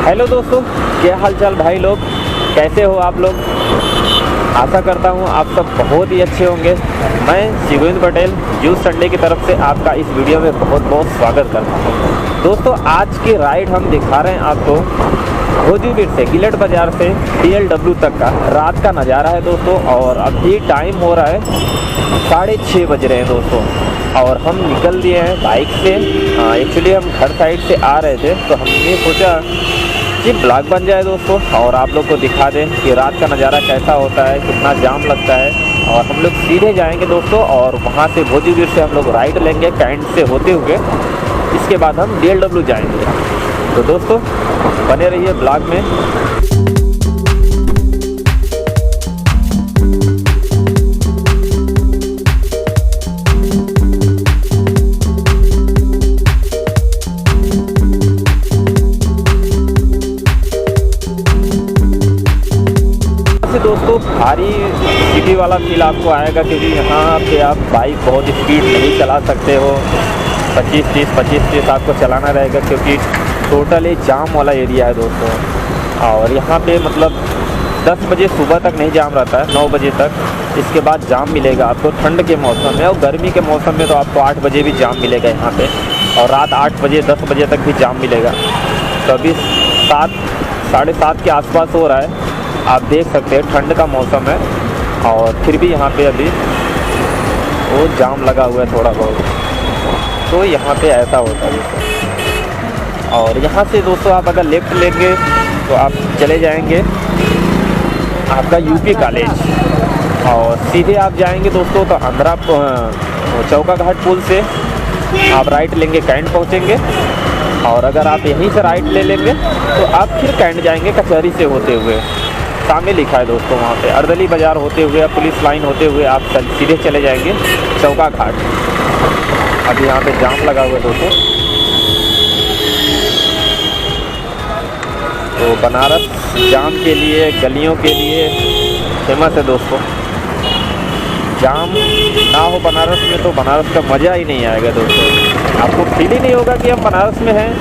Hello दोस्तों, क्या हाल चाल भाई लोग, कैसे हो आप लोग। आशा करता हूँ आप सब बहुत ही अच्छे होंगे। मैं शिवगोविंद पटेल यूथ संडे की तरफ से आपका इस वीडियो में बहुत बहुत स्वागत करता हूँ। दोस्तों आज की राइड हम दिखा रहे हैं आपको भोजूबीर से गिलट बाज़ार से DLW तक का रात का नज़ारा है दोस्तों। और अभी टाइम हो रहा है 6:30 बज रहे हैं दोस्तों, और हम निकल दिए हैं बाइक से। एक्चुअली हम घर साइड से आ रहे थे तो हमने सोचा कि ब्लॉग बन जाए दोस्तों और आप लोग को दिखा दें कि रात का नज़ारा कैसा होता है, कितना जाम लगता है। और हम लोग सीधे जाएंगे दोस्तों और वहाँ से भोजूबीर से हम लोग राइड लेंगे कैंट से होते हुए। इसके बाद हम DLW जाएंगे। तो दोस्तों बने रहिए ब्लॉग में। दोस्तों भारी सिटी वाला फील आपको आएगा, क्योंकि यहाँ पे आप बाइक बहुत स्पीड नहीं चला सकते हो। 25-30 आपको चलाना रहेगा, क्योंकि टोटल ये जाम वाला एरिया है दोस्तों। और यहाँ पे मतलब 10 बजे सुबह तक नहीं जाम रहता है, 9 बजे तक। इसके बाद जाम मिलेगा आपको ठंड के मौसम में, और गर्मी के मौसम में तो आपको 8 बजे भी जाम मिलेगा यहाँ पे, और रात 8 बजे 10 बजे तक भी जाम मिलेगा। तो अभी 7-7:30 के आसपास हो रहा है, आप देख सकते हैं ठंड का मौसम है, और फिर भी यहाँ पे अभी वो जाम लगा हुआ है थोड़ा बहुत। तो यहाँ पे ऐसा होता है दोस्तों। और यहाँ से दोस्तों आप अगर लेफ़्ट लेंगे तो आप चले जाएंगे आपका UP कॉलेज, और सीधे आप जाएंगे दोस्तों तो आंध्रा चौका घाट पुल से आप राइट लेंगे कैंट पहुँचेंगे। और अगर आप यहीं से राइट ले लेंगे तो आप फिर कैंट जाएंगे कचहरी से होते हुए। सामने लिखा है दोस्तों वहाँ पे अर्दली बाज़ार होते हुए, पुलिस लाइन होते हुए आप सीधे चले जाएंगे चौका घाट। अभी यहाँ पे जाम लगा हुआ है दोस्तों। तो बनारस जाम के लिए, गलियों के लिए फेमस है दोस्तों। जाम ना हो बनारस में तो बनारस का मज़ा ही नहीं आएगा दोस्तों। आपको फील ही नहीं होगा कि हम बनारस में हैं।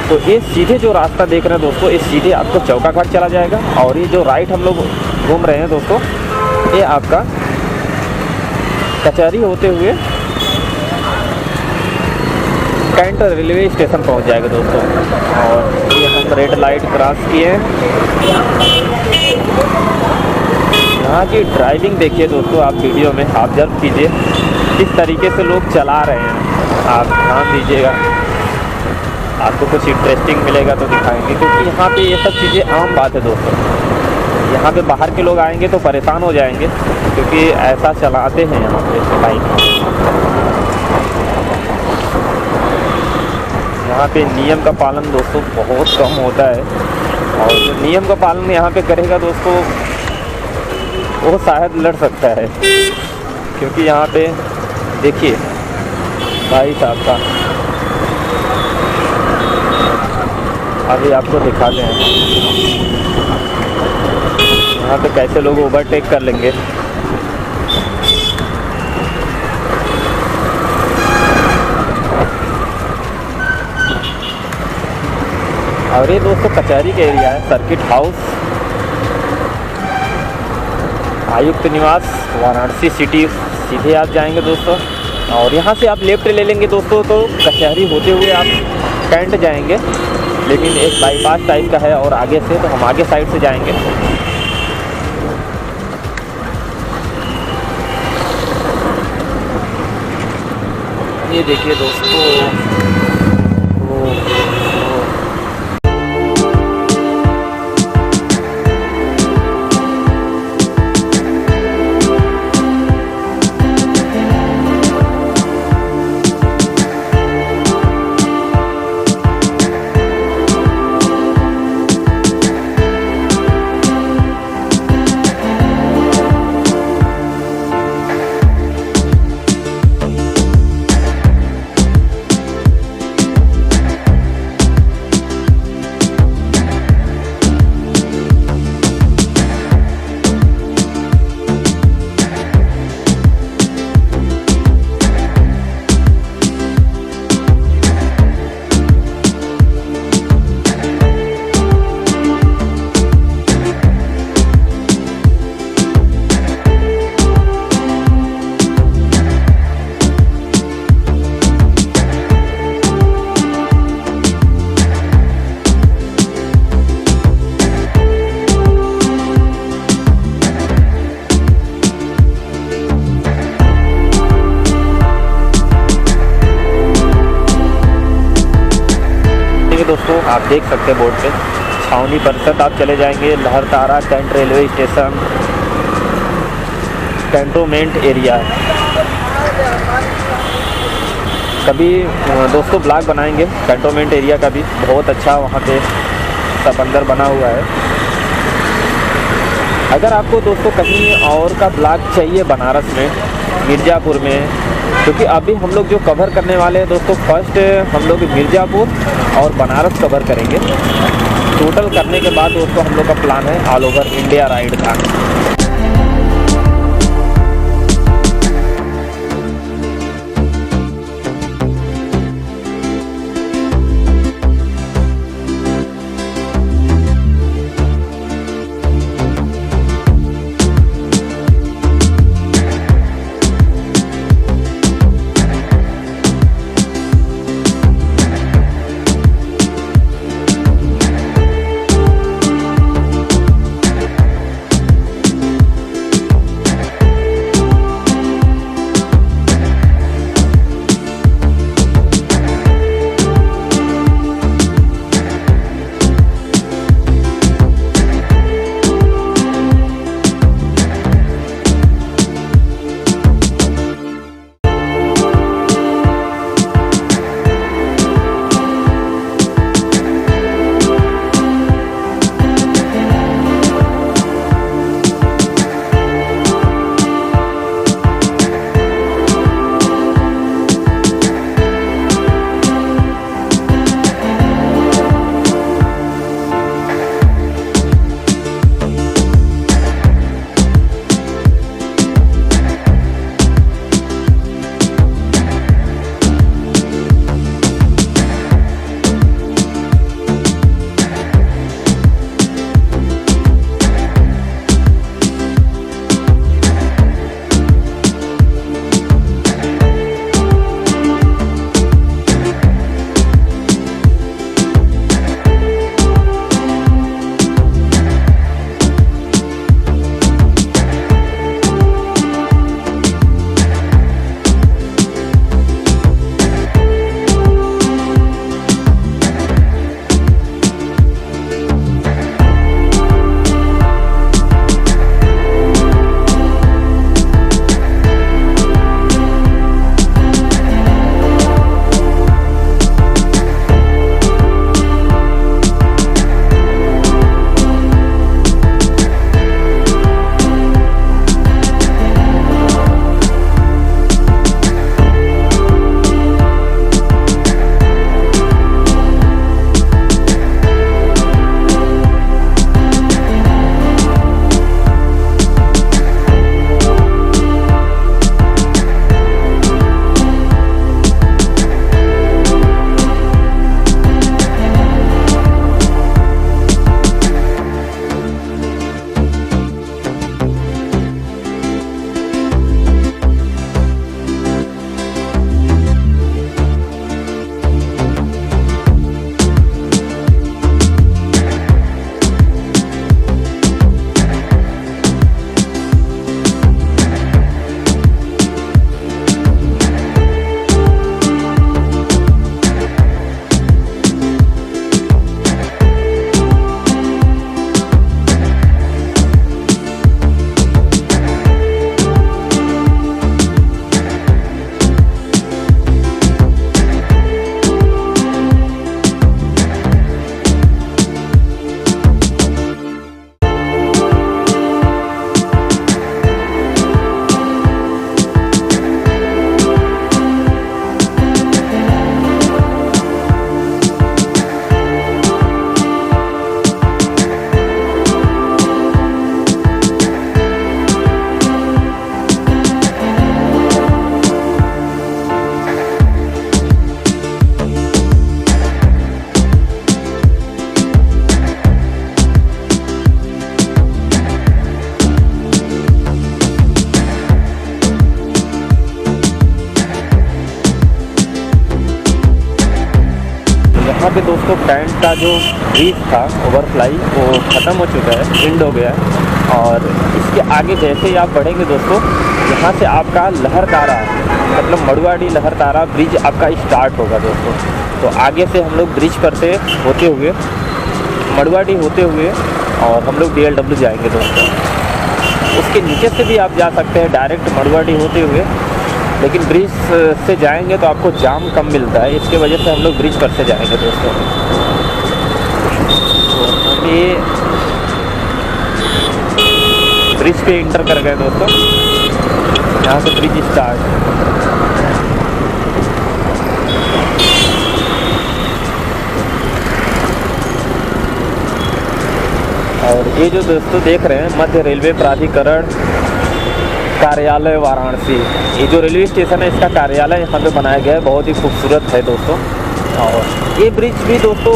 तो ये सीधे जो रास्ता देख रहे हैं दोस्तों, ये सीधे आपको चौका घाट चला जाएगा। और ये जो राइट हम लोग घूम रहे हैं दोस्तों, ये आपका कचहरी होते हुए कैंट रेलवे स्टेशन पहुंच जाएगा दोस्तों। और ये हम रेड लाइट क्रॉस किए हैं। यहाँ की ड्राइविंग देखिए दोस्तों, आप वीडियो में ऑब्जर्व कीजिए किस तरीके से लोग चला रहे हैं। आप ध्यान दीजिएगा, आपको कुछ इंटरेस्टिंग मिलेगा तो दिखाएंगे, क्योंकि यहाँ पे ये सब चीज़ें आम बात है दोस्तों। यहाँ पे बाहर के लोग आएंगे तो परेशान हो जाएंगे, क्योंकि ऐसा चलाते हैं यहाँ पे बाइक। यहाँ पे नियम का पालन दोस्तों बहुत कम होता है, और जो नियम का पालन यहाँ पे करेगा दोस्तों वो शायद लड़ सकता है। क्योंकि यहाँ पे देखिए भाई साहब का, अभी आपको दिखाते हैं यहाँ पे कैसे लोग ओवरटेक कर लेंगे। और ये दोस्तों कचहरी का एरिया है, सर्किट हाउस, आयुक्त निवास, वाराणसी सिटी। सीधे आप जाएंगे दोस्तों, और यहाँ से आप लेफ्ट ले लेंगे दोस्तों तो कचहरी होते हुए आप कैंट जाएंगे। लेकिन एक बाईपास टाइप का है, और आगे से तो हम आगे साइड से जाएंगे। ये देखिए दोस्तों, जाएंगे दोस्तों, आप देख सकते हैं बोर्ड पे छावनी परिषद आप चले जाएंगे, Lahartara cantt railway station, cantonment area. कभी दोस्तों ब्लॉग बनाएंगे कैंटोनमेंट एरिया का भी, बहुत अच्छा वहाँ पे सब अंदर बना हुआ है। अगर आपको दोस्तों कहीं और का ब्लॉग चाहिए बनारस में, मिर्ज़ापुर में, क्योंकि अभी हम लोग जो कवर करने वाले हैं दोस्तों, फर्स्ट हम लोग मिर्ज़ापुर और बनारस कवर करेंगे। टोटल करने के बाद दोस्तों हम लोग का प्लान है ऑल ओवर इंडिया राइड का। यहाँ पे दोस्तों टेंट का जो ब्रिज था ओवरफ्लाई वो ख़त्म हो चुका है, एंड हो गया है। और इसके आगे जैसे ही आप बढ़ेंगे दोस्तों, यहाँ से आपका लहरतारा मतलब मड़ुआडी लहरतारा ब्रिज आपका स्टार्ट होगा दोस्तों। तो आगे से हम लोग ब्रिज पर से होते हुए मड़ुआडी होते हुए और हम लोग DLW जाएंगे दोस्तों। उसके नीचे से भी आप जा सकते हैं डायरेक्ट मड़ुआडी होते हुए, लेकिन ब्रिज से जाएंगे तो आपको जाम कम मिलता है, इसके वजह से हम लोग ब्रिज पर से जाएंगे दोस्तों। तो हम ये ब्रिज पे इंटर कर गए दोस्तों, यहाँ से ब्रिज स्टार्ट। और ये जो दोस्तों देख रहे हैं मध्य रेलवे प्राधिकरण कार्यालय वाराणसी, ये जो रेलवे स्टेशन है इसका कार्यालय यहाँ पे बनाया गया है, बहुत ही खूबसूरत है दोस्तों। और ये ब्रिज भी दोस्तों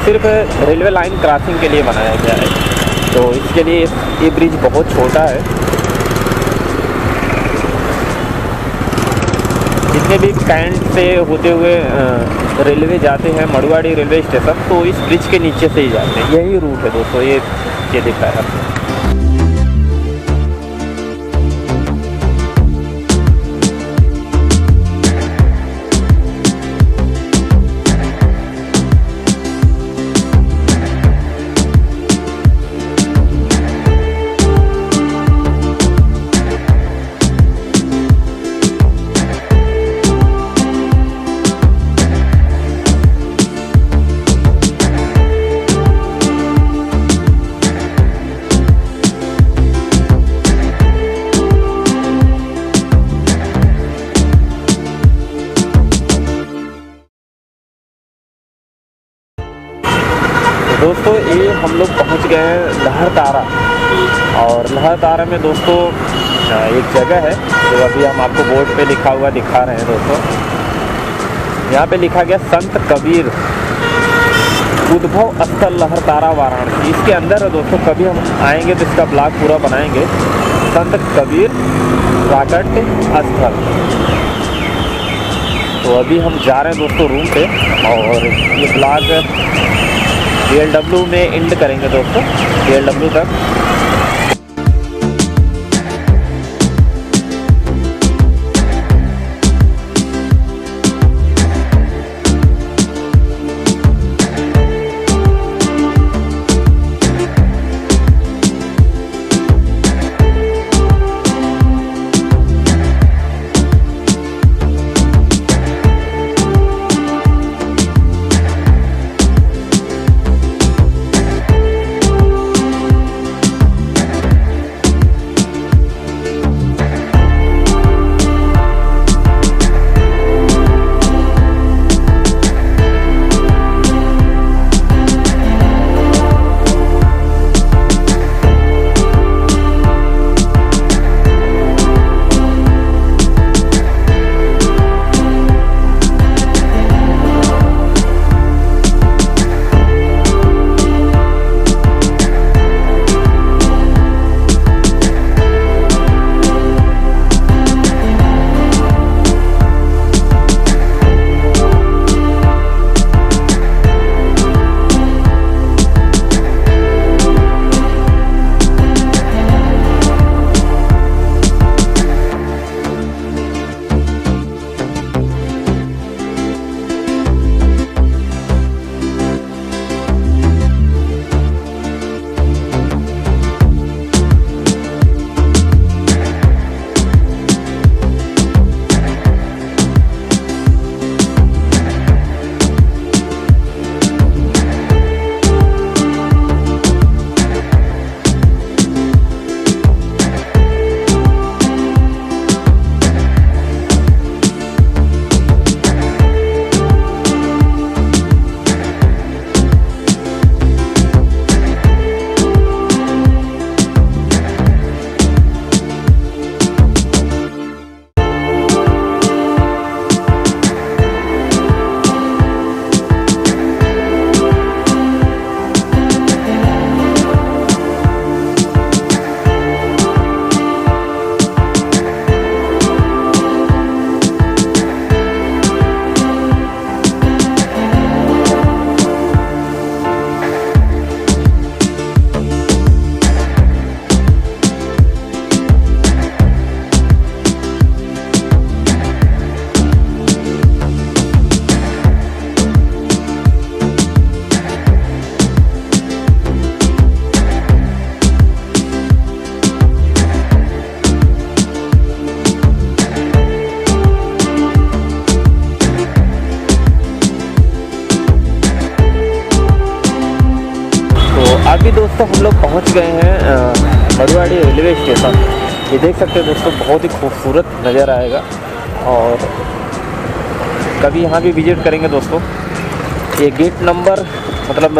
सिर्फ रेलवे लाइन क्रॉसिंग के लिए बनाया गया है, तो इसके लिए ये ब्रिज बहुत छोटा है। जितने भी कैंट से होते हुए रेलवे जाते हैं मड़ुआडी रेलवे स्टेशन, तो इस ब्रिज के नीचे से ही जाते हैं, यही रूट है दोस्तों। ये दिखा है आपको। दोस्तों ये हम लोग पहुंच गए हैं लहरतारा, और लहरतारा में दोस्तों एक जगह है जो अभी हम आपको बोर्ड पे लिखा हुआ दिखा रहे हैं दोस्तों। यहाँ पे लिखा गया संत कबीर उद्भव स्थल लहरतारा वाराणसी। इसके अंदर है दोस्तों, कभी हम आएंगे तो इसका ब्लॉग पूरा बनाएंगे। संत कबीर प्राकट्य स्थल। तो अभी हम जा रहे हैं दोस्तों रूम पे, और ये ब्लॉग DLW में एंड करेंगे दोस्तों, DLW तक। दोस्तों हम लोग पहुंच गए हैं मरुआड़ी रेलवे स्टेशन। ये देख सकते हैं दोस्तों, बहुत ही खूबसूरत नज़र आएगा और कभी यहाँ भी विज़िट करेंगे दोस्तों। ये गेट नंबर मतलब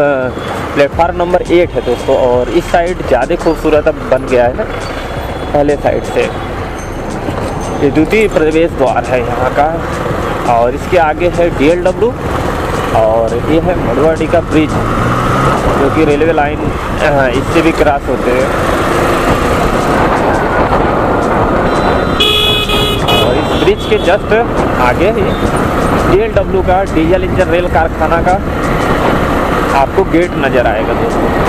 प्लेटफार्म नंबर 8 है दोस्तों, और इस साइड ज़्यादा खूबसूरत अब बन गया है ना पहले साइड से। ये द्वितीय प्रवेश द्वार है यहाँ का, और इसके आगे है DLW, और ये है मरुआड़ी का ब्रिज जो कि रेलवे लाइन इससे भी क्रॉस होते हैं। और इस ब्रिज के जस्ट आगे ही DLW का डीजल इंजन रेल कारखाना का आपको गेट नज़र आएगा दोस्तों।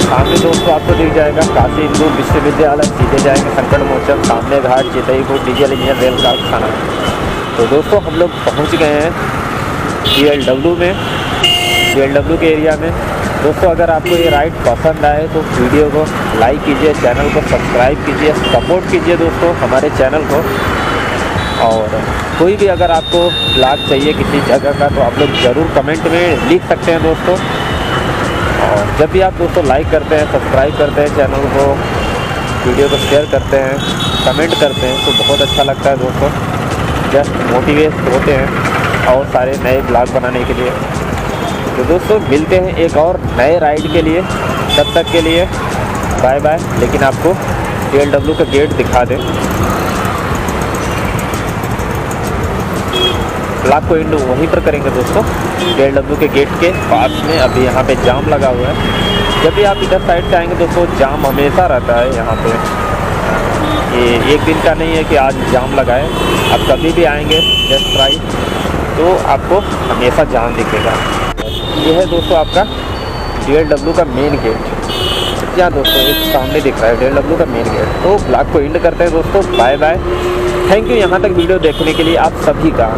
सामने दोस्तों आपको दिख जाएगा काशी हिंदू विश्वविद्यालय, सीधे जाएंगे संकट मोचन, सामने घाट चितईपुर डीजल इंजन रेल कारखाना। तो दोस्तों हम लोग पहुंच गए हैं DLW में, DLW के एरिया में। दोस्तों अगर आपको ये राइड पसंद आए तो वीडियो को लाइक कीजिए, चैनल को सब्सक्राइब कीजिए, सपोर्ट कीजिए दोस्तों हमारे चैनल को। और कोई भी अगर आपको ब्लॉग चाहिए किसी जगह का तो आप लोग ज़रूर कमेंट में लिख सकते हैं दोस्तों। और जब भी आप दोस्तों लाइक करते हैं, सब्सक्राइब करते हैं चैनल को, वीडियो को शेयर करते हैं, कमेंट करते हैं तो बहुत अच्छा लगता है दोस्तों। जस्ट मोटिवेट होते हैं और सारे नए ब्लॉग बनाने के लिए। तो दोस्तों मिलते हैं एक और नए राइड के लिए, तब तक के लिए बाय बाय। लेकिन आपको DLW का गेट दिखा दें, ब्लॉग को एंड वहीं पर करेंगे दोस्तों, DLW के गेट के पास में। अभी यहाँ पे जाम लगा हुआ है। जब भी आप इधर साइड से आएंगे दोस्तों जाम हमेशा रहता है यहाँ पे। ये एक दिन का नहीं है कि आज जाम लगा है, आप कभी भी आएंगे जस्ट ट्राई तो आपको हमेशा जाम दिखेगा। ये है दोस्तों आपका DLW का मेन गेट। क्या दोस्तों एक सामने दिख रहा है DLW का मेन गेट। तो ब्लॉग को एंड करते हैं दोस्तों, बाय बाय। थैंक यू यहाँ तक वीडियो देखने के लिए आप सभी का।